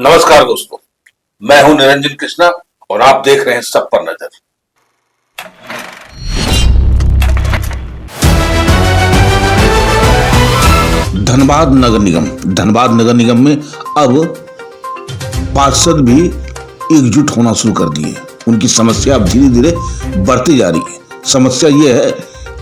नमस्कार दोस्तों, मैं हूं निरंजन कृष्णा और आप देख रहे हैं सब पर नजर। धनबाद नगर निगम में अब पार्षद भी एकजुट होना शुरू कर दिए। उनकी समस्या अब धीरे धीरे बढ़ती जा रही है। समस्या यह है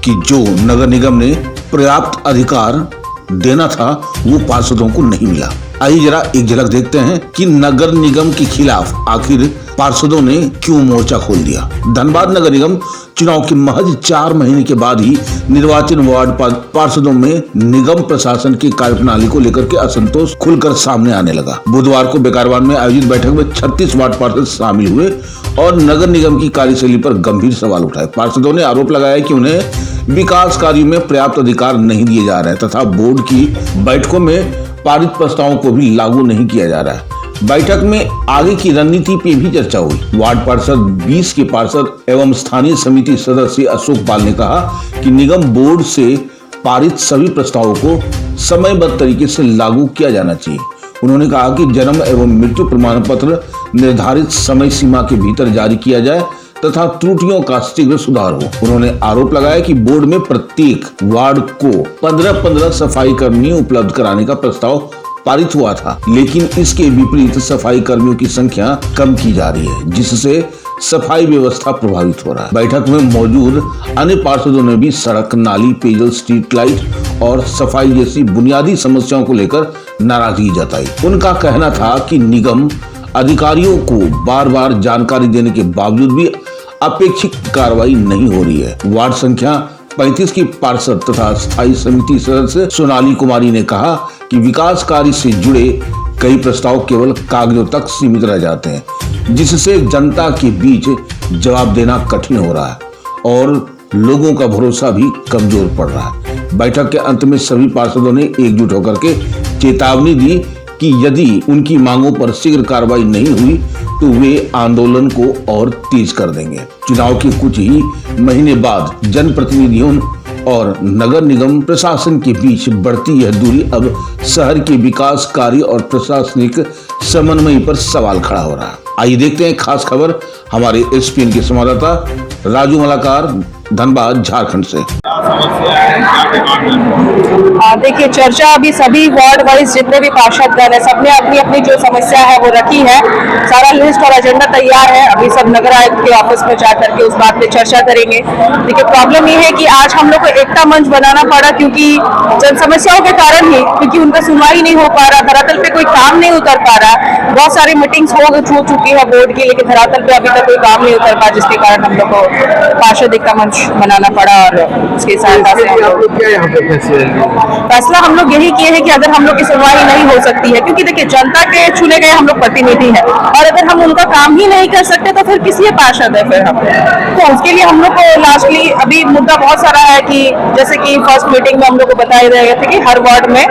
कि जो नगर निगम ने पर्याप्त अधिकार देना था वो पार्षदों को नहीं मिला। आइए जरा एक झलक देखते हैं कि नगर निगम के खिलाफ आखिर पार्षदों ने क्यों मोर्चा खोल दिया। धनबाद नगर निगम चुनाव के महज 4 महीने के बाद ही निर्वाचन वार्ड पार्षदों में निगम प्रशासन की कार्यप्रणाली को लेकर के असंतोष खुलकर सामने आने लगा। बुधवार को बेकारवान में आयोजित बैठक में 36 वार्ड पार्षद शामिल हुए और नगर निगम की कार्यशैली पर गंभीर सवाल उठाए। पार्षदों ने आरोप लगाया कि उन्हें विकास कार्यों में पर्याप्त अधिकार नहीं दिए जा रहे तथा बोर्ड की बैठकों में पारित प्रस्तावों को भी लागू नहीं किया जा रहा है। बैठक में आगे की रणनीति पे भी चर्चा हुई। वार्ड पार्षद 20 के पार्षद एवं स्थानीय समिति सदस्य अशोक पाल ने कहा कि निगम बोर्ड से पारित सभी प्रस्तावों को समयबद्ध तरीके से लागू किया जाना चाहिए। उन्होंने कहा कि जन्म एवं मृत्यु प्रमाण पत्र निर्धारित समय सीमा के भीतर जारी किया जाए तथा त्रुटियों का शीघ्र सुधार हो। उन्होंने आरोप लगाया कि बोर्ड में प्रत्येक वार्ड को 15-15 सफाई कर्मी उपलब्ध कराने का प्रस्ताव पारित हुआ था, लेकिन इसके विपरीत सफाई कर्मियों की संख्या कम की जा रही है, जिससे सफाई व्यवस्था प्रभावित हो रहा है। बैठक में मौजूद अन्य पार्षदों ने भी सड़क, नाली, पेयजल, स्ट्रीट लाइट और सफाई जैसी बुनियादी समस्याओं को लेकर नाराजगी जताई। उनका कहना था कि निगम अधिकारियों को बार बार जानकारी देने के बावजूद भी अपेक्षित कार्रवाई नहीं हो रही है। वार्ड संख्या 35 की पार्षद तथा स्थायी समिति सदस्य सोनाली कुमारी ने कहा कि विकास कार्य से जुड़े कई प्रस्ताव केवल कागजों तक सीमित रह जाते हैं, जिससे जनता के बीच जवाब देना कठिन हो रहा है और लोगों का भरोसा भी कमजोर पड़ रहा है। बैठक के अंत में सभी पार्षदों ने एकजुट होकर के चेतावनी दी कि यदि उनकी मांगों पर शीघ्र कार्रवाई नहीं हुई तो वे आंदोलन को और तेज कर देंगे। चुनाव के कुछ ही महीने बाद जनप्रतिनिधियों और नगर निगम प्रशासन के बीच बढ़ती यह दूरी अब शहर के विकास कार्य और प्रशासनिक समन्वय पर सवाल खड़ा हो रहा है। आइए देखते हैं खास खबर हमारे एसपीएन के संवाददाता राजू मलाकार धनबाद झारखंड से। देखिए, चर्चा अभी सभी वार्ड वाइज जितने भी पार्षदगण है सबने अपनी अपनी जो समस्या है वो रखी है। सारा लिस्ट और एजेंडा तैयार है। अभी सब नगर आयुक्त के ऑफिस में जा करके उस बात पे चर्चा करेंगे। देखिए, प्रॉब्लम ये है कि आज हम लोग को एकता मंच बनाना पड़ा क्योंकि जन समस्याओं के कारण ही, क्योंकि उनका सुनवाई नहीं हो पा रहा, धरातल पे कोई काम नहीं उतर पा रहा। बहुत सारी मीटिंग्स हो चुकी है बोर्ड की, लेकिन धरातल पे अभी तक कोई काम नहीं उतर पा, जिसके कारण हम लोग को पार्षद एकता मंच बनाना पड़ा। और उसके सहायता से फैसला हम लोग यही किए हैं कि अगर हम लोग की सुनवाई नहीं हो सकती है, क्योंकि देखिए जनता के चुने गए हम लोग प्रतिनिधि हैं और अगर हम उनका काम ही नहीं कर सकते तो फिर किस लिए पार्षद है फिर हम। तो उसके लिए हम लोग को लास्टली अभी मुद्दा बहुत सारा है कि जैसे कि फर्स्ट मीटिंग में हम लोग को बताया गया था कि हर वार्ड में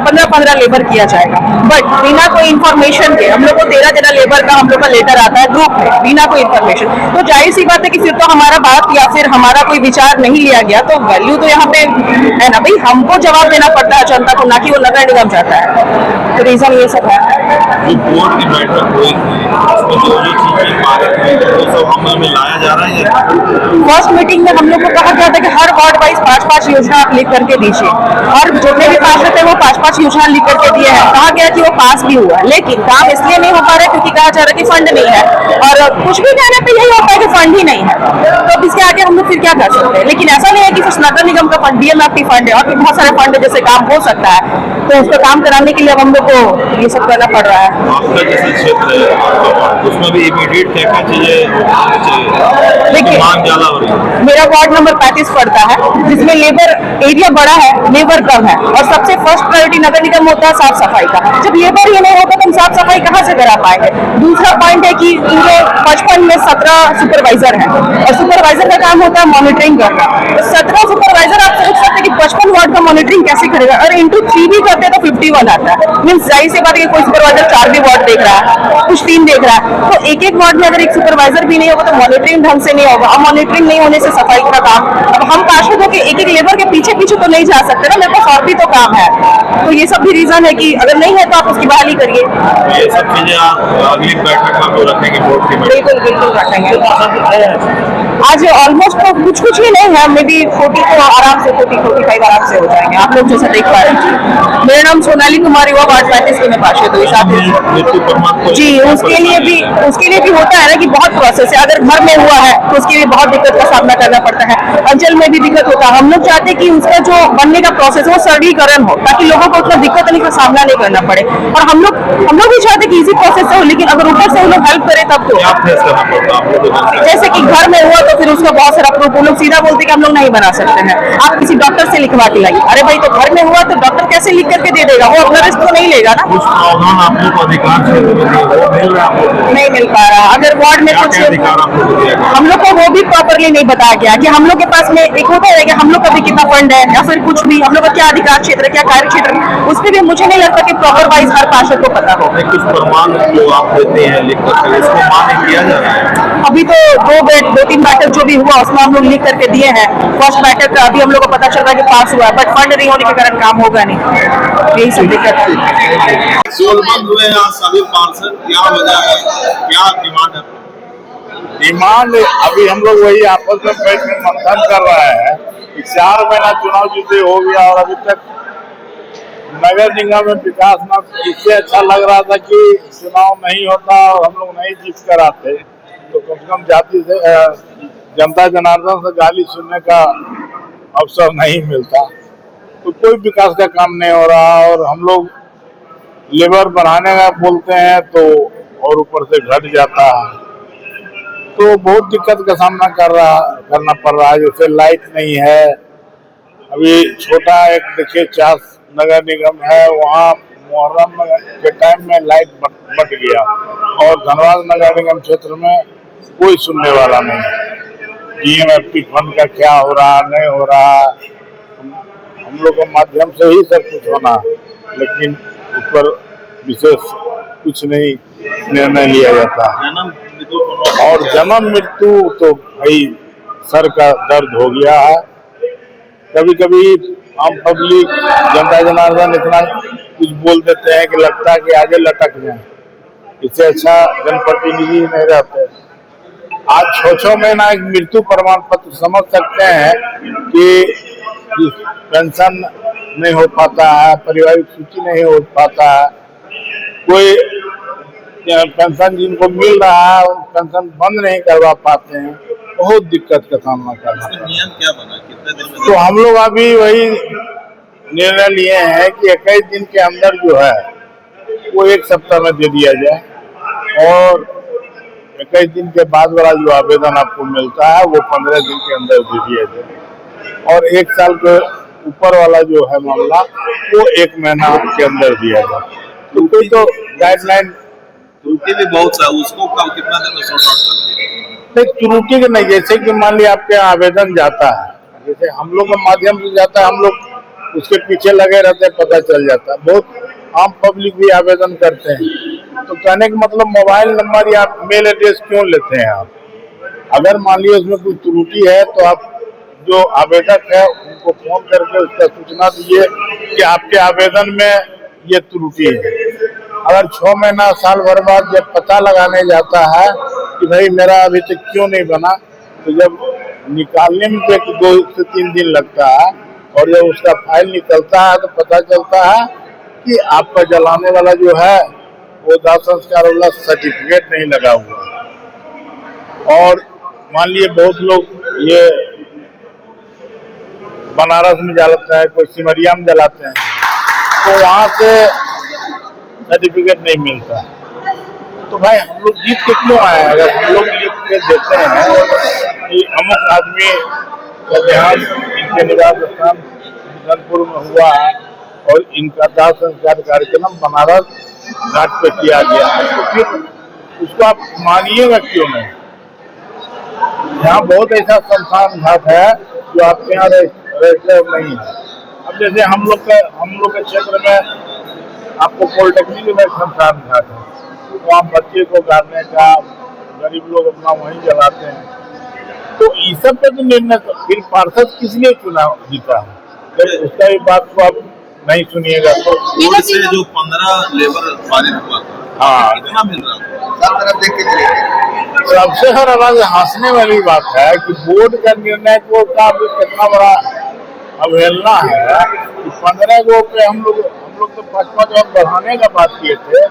15-15 लेबर किया जाएगा, बट बिना कोई इन्फॉर्मेशन के हम लोग को 13 लेबर का हम लोग का लेटर आता है ग्रुप में बिना कोई इन्फॉर्मेशन। तो जाहिर सी बात है कि फिर तो हमारा बात या फिर हमारा कोई विचार नहीं लिया गया, तो वैल्यू तो यहाँ पे है ना भाई, हमको जवाब देना पड़ता है जनता को, ना कि वो नगर निगम चाहता है। तो रीजन ये सब है। जो बोर्ड की बैठक हुई थी उसमें जो चीजें पारित हुई वो सब हम में लाया जा रहा है। फर्स्ट मीटिंग में हम लोग को कहा गया था कि हर वार्ड वाइज 5-5 योजना आप लिख करके दीजिए और जितने भी पार्षद थे वो 5-5 योजना लिख करके दिए हैं। कहा गया कि वो पास भी हुआ, लेकिन काम इसलिए नहीं हो पा रहा है क्योंकि कहा जा रहा है कि फंड नहीं है, और कुछ भी कहने पे यही होता है कि फंड ही नहीं है। तो इसके आगे हम लोग फिर क्या कर सकते हैं। लेकिन ऐसा नहीं है कि नगर निगम का फंड, डीएमएफटी फंड है और भी बहुत सारे फंड है जैसे काम हो सकता है, तो उसका काम कराने के लिए अब हम लोग को ये सब करना पड़ रहा है। आपका जैसे क्षेत्र है उसमें भी इमीडिएट क्या चीजें देखिए, मांग ज्यादा हो रही है। मेरा वार्ड नंबर 35 पड़ता है, जिसमें लेबर एरिया बड़ा है, लेबर कम है और सबसे फर्स्ट प्रायोरिटी नगर निगम होता है साफ सफाई का। जब लेबर ही नहीं होगा तो हम साफ सफाई कहाँ से करा पाएंगे। दूसरा पॉइंट है कि पूरे 55 में 17 सुपरवाइजर है और सुपरवाइजर का काम होता है मॉनिटरिंग करना। तो 17 सुपरवाइजर आप सोच सकते कि 55 वार्ड का मॉनिटरिंग कैसे करेगा। और इंटू 3 भी करते हैं तो 51 आता है। मीन्स जाहिर सी बात है कि कोई सुपरवाइजर 4 भी वार्ड देख रहा है, कुछ 3 देख रहा है, तो एक एक वार्ड में अगर एक सुपरवाइजर भी नहीं होगा तो मॉनिटरिंग ढंग से नहीं होगा। अब मॉनिटरिंग नहीं होने से सफाई का काम, अब हम पार्षदों के एक एक लेबर के पीछे पीछे तो नहीं जा सकते ना, मेरे पास और भी तो काम है। तो ये सब भी रीजन है कि अगर नहीं है तो आप उसकी बहाली करिए। ये सब चीजें आप अगली बैठक में तो रखेंगे बोर्ड की बैठक? बिल्कुल बिल्कुल रखेंगे। आज ऑलमोस्ट तो कुछ ही नहीं है, मे बी 40 तो आराम से 40-45 आराम से हो जाएंगे, आप लोग जैसे देख पा रहे हैं। मेरा नाम सोनाली कुमारी हुआ, वार्ड 35 की मैं पार्षद हुई साथ ही। जी, उसके लिए भी होता है ना कि बहुत प्रोसेस है। अगर घर में हुआ है तो उसके लिए बहुत दिक्कत का सामना करना पड़ता है, अंचल में भी दिक्कत होता है। हम लोग चाहते हैं कि उसका जो बनने का प्रोसेस है वो सरलीकरण हो, ताकि लोगों को उतना दिक्कत नहीं का सामना नहीं करना पड़े। और हम लोग भी चाहते हैं कि इजी प्रोसेस हो, लेकिन अगर ऊपर से वो लोग हेल्प करे तब तो। जैसे कि घर में हुआ तो फिर उसका बहुत सारा प्रूफ, वो लोग सीधा बोलते कि हम लोग नहीं बना सकते हैं, आप किसी डॉक्टर से लिखवा के लाइए। अरे भाई, तो घर में हुआ तो डॉक्टर कैसे लिख करके दे देगा, वो अपना रिस्क तो नहीं लेगा ना। कुछ प्रावधान आप लोग को अधिकार क्षेत्र में दिए गए, मिल रहा है? नहीं मिल पा रहा। अगर वार्ड में कुछ हम लोग को वो भी प्रॉपरली नहीं बताया गया कि हम लोग के पास में एक होता है कि हम लोग का भी कितना फंड है या फिर कुछ भी, हम लोग का क्या अधिकार क्षेत्र, क्या कार्य क्षेत्र, उस पर भी मुझे नहीं लगता कि प्रॉपर वाइज हर पार्षद को पता हो। कुछ प्रमाण जो आप देते हैं लिख कर, इसको मान्य किया जा रहा है? अभी तो 2-3 बैठक जो भी हुआ उसमें हम लोग लिख करके दिए हैं। फर्स्ट बैठक का अभी हम लोग को पता चल रहा है कि पास हुआ है, बट फंड नहीं होने के कारण काम होगा नहीं, यही सब दिक्कत है। सोलबंद हुए यहाँ सभी पार्षद, क्या वजह है, क्या डिमांड है? डिमांड अभी हम लोग वही आपस में बैठ कर मंथन कर रहे हैं कि 4 महीना चुनाव जीते हो गया और अभी तक नगर निगम में विकास ना। इससे अच्छा लग रहा था कि चुनाव नहीं होता और हम लोग नहीं जीत कर आते तो कम से कम जाति से जनता जनार्दन से गाली सुनने का अवसर नहीं मिलता। तो कोई विकास का काम नहीं हो रहा और हम लोग लेबर बढ़ाने का बोलते हैं तो और ऊपर से घट जाता है, तो बहुत दिक्कत का सामना करना पड़ रहा है। जैसे लाइट नहीं है, अभी छोटा एक देखिए चास नगर निगम है, वहाँ मुहर्रम के टाइम में लाइट बट गया और धनबाद नगर निगम क्षेत्र में कोई सुनने वाला नहीं। DMFT फंड का क्या हो रहा नहीं हो रहा, हम लोग के माध्यम से ही सब कुछ होना, लेकिन उस पर विशेष कुछ नहीं निर्णय लिया जाता। और जन्म मृत्यु तो भाई सर का दर्द हो गया है। कभी कभी आम पब्लिक जनता जनार्दन इतना कुछ बोल देते हैं कि लगता है कि आगे लटक जाए। इससे अच्छा जनप्रतिनिधि नहीं रहते। आज 6 महीना एक मृत्यु प्रमाण पत्र समझ सकते हैं कि पेंशन नहीं हो पाता है, पारिवारिक सूची नहीं हो पाता है, कोई पेंशन जिनको मिल रहा है पेंशन बंद नहीं करवा पाते हैं, बहुत दिक्कत का सामना करना। नियम क्या बना, कितने दिन में? तो हम लोग अभी वही निर्णय लिए हैं कि 21 दिन के अंदर जो है वो 1 सप्ताह में दे दिया जाए और 21 दिन के बाद वाला जो आवेदन आपको मिलता है वो 15 दिन के अंदर दे दिया जाए और 1 साल के ऊपर वाला जो है मामला वो 1 महीना के अंदर दिया जाए। तो कोई तो गाइडलाइन त्रुटि भी बहुत सा, उसको कब कितना दिन में सॉर्ट आउट कर दिया? त्रुटि के नहीं, जैसे कि मान लिया आपके आवेदन जाता है, जैसे हम लोग के माध्यम से जाता है, हम लोग उसके पीछे लगे रहते हैं, पता चल जाता है। बहुत आम पब्लिक भी आवेदन करते हैं, तो कहने का मतलब मोबाइल नंबर या मेल एड्रेस क्यों लेते हैं आप? अगर मान लिया उसमें कोई त्रुटि है तो आप जो आवेदक है उनको फोन करके उसका सूचना दीजिए कि आपके आवेदन में ये त्रुटि है। अगर 6 महीना साल भर बाद जब पता लगाने जाता है कि भाई मेरा अभी तक क्यों नहीं बना, तो जब निकालने में तो 2 से 3 दिन लगता है और जब उसका फाइल निकलता है तो पता चलता है कि आपका जलाने वाला जो है वो दाह संस्कार वाला सर्टिफिकेट नहीं लगा हुआ। और मान लिए बहुत लोग ये बनारस में जलाते हैं, कोई सिमरिया में जलाते हैं, तो वहाँ से सर्टिफिकेट नहीं मिलता। तो भाई हम लोग जीत के क्यों आए? अगर हम लोग जीत के देते हैं कि अमुक आदमी का देहांत इनके निवास स्थान बिशनपुर में हुआ है और इनका दाह संस्कार कार्यक्रम बनारस घाट पे किया गया, तो फिर उसको आप मानिएगा क्यों नहीं? यहाँ बहुत ऐसा शमशान घाट है जो आपके यहाँ प्रेशर नहीं है। अब जैसे हम लोग के क्षेत्र में आपको पॉलिटेक्निक में संस्थान घाट है, वहाँ बच्चे को गाड़ने का गरीब लोग अपना वहीं जलाते हैं। तो इस सब पे तो निर्णय फिर पार्षद किस लिए चुनाव जीता है, तो उसका भी बात को आप नहीं सुनिएगा तो बोर्ड से जो 15 लेबर पारित हुआ था, हाँ, कितना मिल रहा है? सबसे हर आवाज हंसने वाली बात है कि बोर्ड का निर्णय को का भी कितना बड़ा अवहेलना है कि 15 गो पे हम लोग तो 5-5 और बढ़ाने का बात किए थे,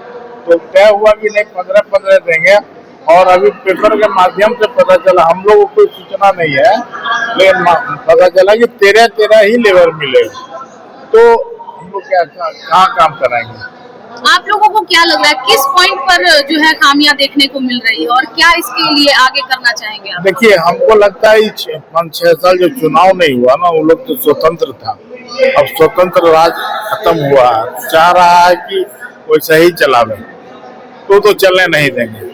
तो तय हुआ कि नहीं 15 देंगे। और अभी पेपर के माध्यम से पता चला, हम लोग को कोई सूचना नहीं है, लेकिन पता चला कि 13 ही लेबर मिले। तो हम लोग क्या कहाँ काम कराएंगे? आप लोगों को क्या लग रहा है किस पॉइंट पर जो है खामियां देखने को मिल रही है और क्या इसके लिए आगे करना चाहेंगे आप? देखिए, हमको लगता है 5-6 साल जो चुनाव नहीं हुआ ना, वो लोग तो स्वतंत्र था। अब स्वतंत्र राज खत्म हुआ है, चाह रहा है कि वैसा ही चलावे, तो चलने नहीं देंगे।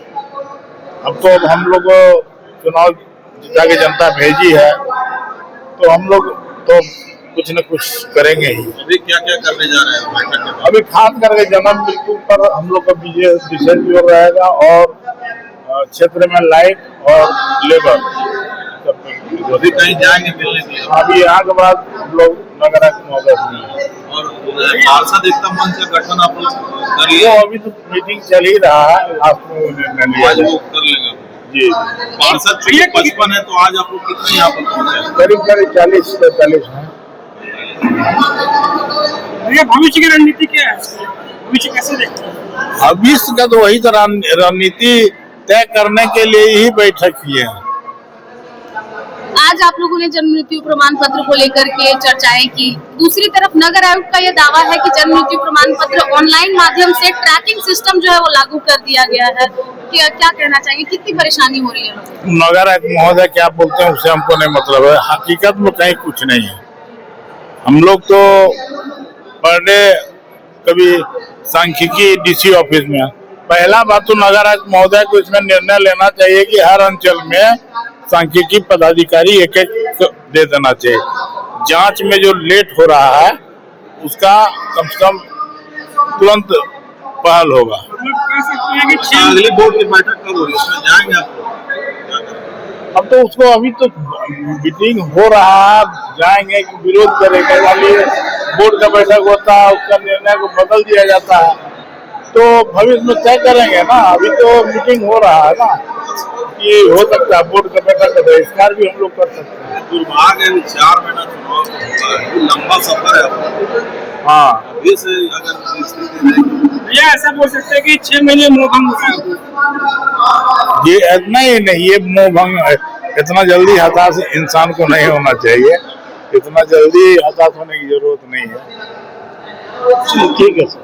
अब तो हम लोग चुनाव जिता के जनता भेजी है, तो हम लोग तो कुछ न कुछ करेंगे ही। अभी क्या क्या करने जा रहे हैं बैठक के बाद? अभी खास करके जन्म मृत्यु पर हम लोग का विशेष जोर रहेगा, और क्षेत्र में लाइट और लेबर अभी कहीं जाएंगे मिलने के लिए? अभी यहाँ के बाद हम लोग नगर महोदय और पार्षद एकता मंच का गठन आप लोग कर वो लिए? अभी तो मीटिंग चल ही रहा है, लास्ट में निर्णय लिया आज वो जाएगा। कर लेंगे जी, पार्षद 55 है, तो आज आप लोग कितने यहाँ पर पहुंचे? करीब 40-45 है। ये भविष्य की रणनीति क्या है? भविष्य कैसे देखते हैं? भविष्य का तो वही तो रणनीति तय करने के लिए ही बैठक किए हैं। आज आप लोगों ने जन्म मृत्यु प्रमाण पत्र को लेकर के चर्चाएं की। दूसरी तरफ नगर आयुक्त का यह दावा है कि जन्म मृत्यु प्रमाण पत्र ऑनलाइन माध्यम से ट्रैकिंग सिस्टम जो है वो लागू कर दिया गया है। क्या कहना चाहिए, कितनी परेशानी हो रही है? नगर आयुक्त महोदय क्या बोलते हैं उससे हमको नहीं मतलब है, हकीकत में कहीं कुछ नहीं है। हम लोग तो पर डे कभी सांख्यिकी डीसी ऑफिस में, पहला बात तो नगर आयुक्त महोदय को इसमें निर्णय लेना चाहिए कि हर अंचल में सांख्यिकी पदाधिकारी एक दे देना चाहिए। जांच में जो लेट हो रहा है उसका कम से कम तुरंत पहल होगा। मतलब कह सकते हैं कि अगली बोर्ड की बैठक कब होगी, उसमें जाएंगे आप लोग? अब तो उसको अभी तो मीटिंग हो रहा है, जाएंगे कि विरोध करेंगे, वाली बोर्ड का बैठक होता है, उसका निर्णय को बदल दिया जाता है, तो भविष्य में तय करेंगे ना। अभी तो मीटिंग हो रहा है ना, कि हो सकता है बोर्ड का बैठक का बहिष्कार भी हम लोग कर सकते हैं। दुर्भाग्य है 4 महीना चुनाव होगा है, लंबा सफर है। हाँ, अभी से अगर स्थिति रहेगी, भैया ऐसा बोल सकते हैं कि 6 महीने मोह भंग हो गया। ये इतना ही नहीं, ये मोह भंग इतना जल्दी हताश इंसान को नहीं होना चाहिए, इतना जल्दी हताश होने की जरूरत नहीं है। ठीक है सर।